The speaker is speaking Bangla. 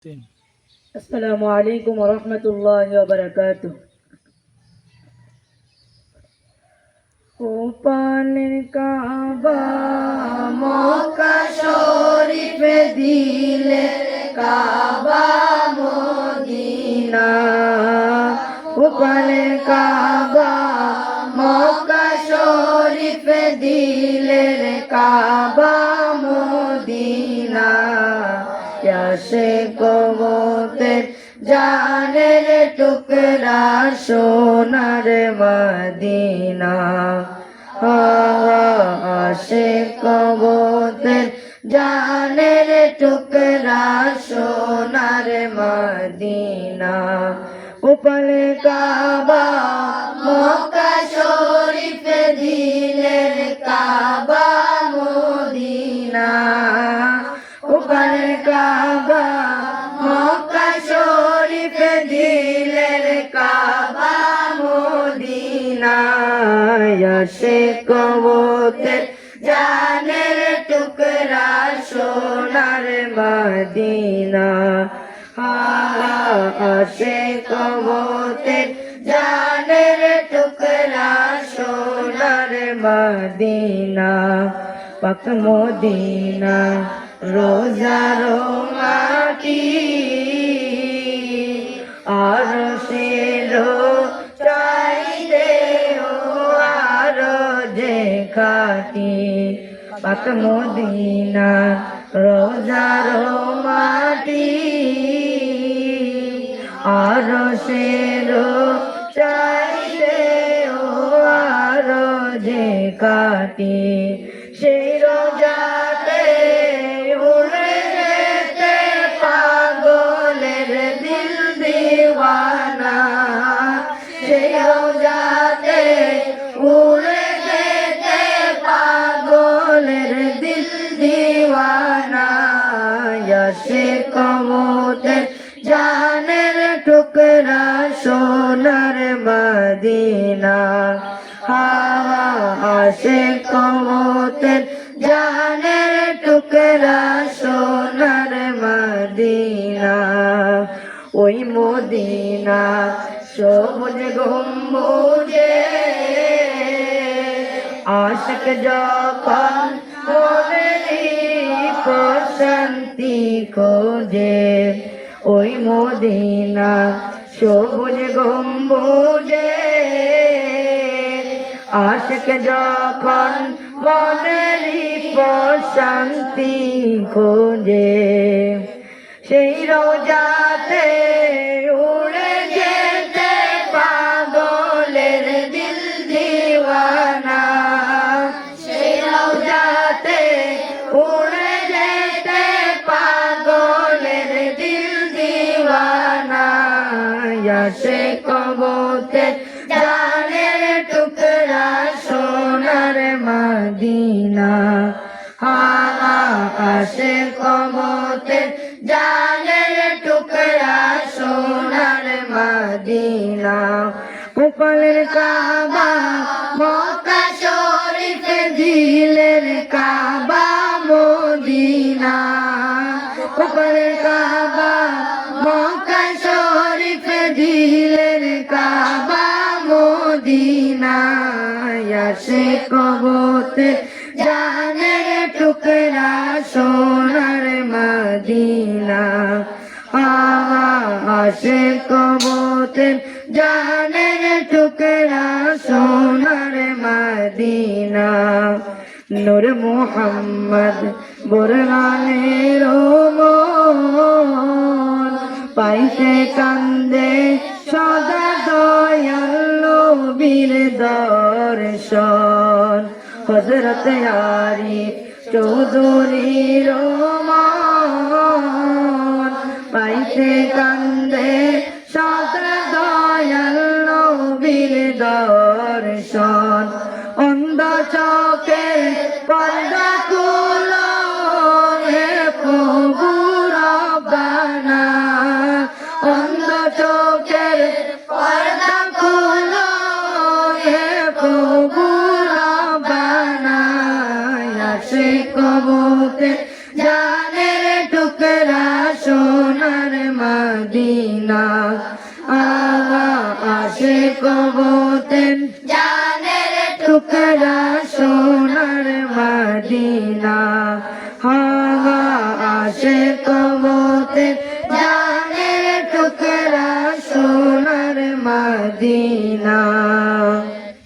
السلام عليكم ورحمة الله وبركاته কোপালের কাবা মক্কা শরীফে দিলে কাবা মদিনা কোপালের কাবা মক্কা শরীফে দিলে কাবা মদিনা সে কবতের জানের টুকরা সোনার মদিনা সে কবতের জানের টুকরা সোনার মদিনা উপলে কাবা মক্কা শরীফে দিলের কাবা মদিনা উপলে কাবা মক্কা শরীফে দিলের কাবা মদিনা সে কবতের জানের টুকরা সোনার মদিনা সে কবতের জানের টুকরা সোনার মদিনা পাক মদিনা রোজার মাটি আর সের চাইতে আর যে খাটি পাক মদিনা রোজার মাটি আর সের চাইতে আর যে খাটি সেই রোজাতে উড়ে যেতে পাগলের দিল দিওয়ানা সেই রোজাতে উড়ে যেতে পাগলের দিল দিওয়ানা সে কবতের জানের টুকরা সোনার মদিনা সে কবতের জানের টুকরা সোনার মদিনা ওই মদিনা সবুজ গম্বুজে আশিক যখন মনেরই শান্তি খোঁজে ওই মদিনা সবুজ গম্বুজে আশিক যখন মনেরই শান্তি খোঁজে সেই রোজাতে উড়ে যেতে পাগলের দিল দিওয়ানা সেই রোজাতে উড়ে যেতে পাগলের দিল দিওয়ানা সে কবতের জানের টুকরা সোনার মদিনা সে কবতের জানের টুকরা সোনার মদিনা উপলের কাবা মক্কা শরীফে দিলের কাবা মদিনা উপলের কাবা মক্কা শরীফে দিলের কাবা মদিনা সে কবতের জানের টুকরা সোনার মদিনা সে কবতের জানের টুকরা সোনার মদিনা নূর মুহাম্মদ বুরহানের মন পাইতে কান্দে সদা দয়াল নবীর দর্শন হযরত আরিফ চৌধুরীর মন পাইতে কান্দে সদা দয়াল নবীর দর্শন অন্ধ চোখের পর্দা খুলো হে প্রভু রব্বানা অন্ধ চোখের পর্দা খুলো হে প্রভু রব্বানা সে কবতের জানের টুকরা সোনার মদিনা আগা আসে কবতেন জানের টুকরা সোনার মদিনা আগা আসে কবতেন জানের টুকরা সোনার মদিনা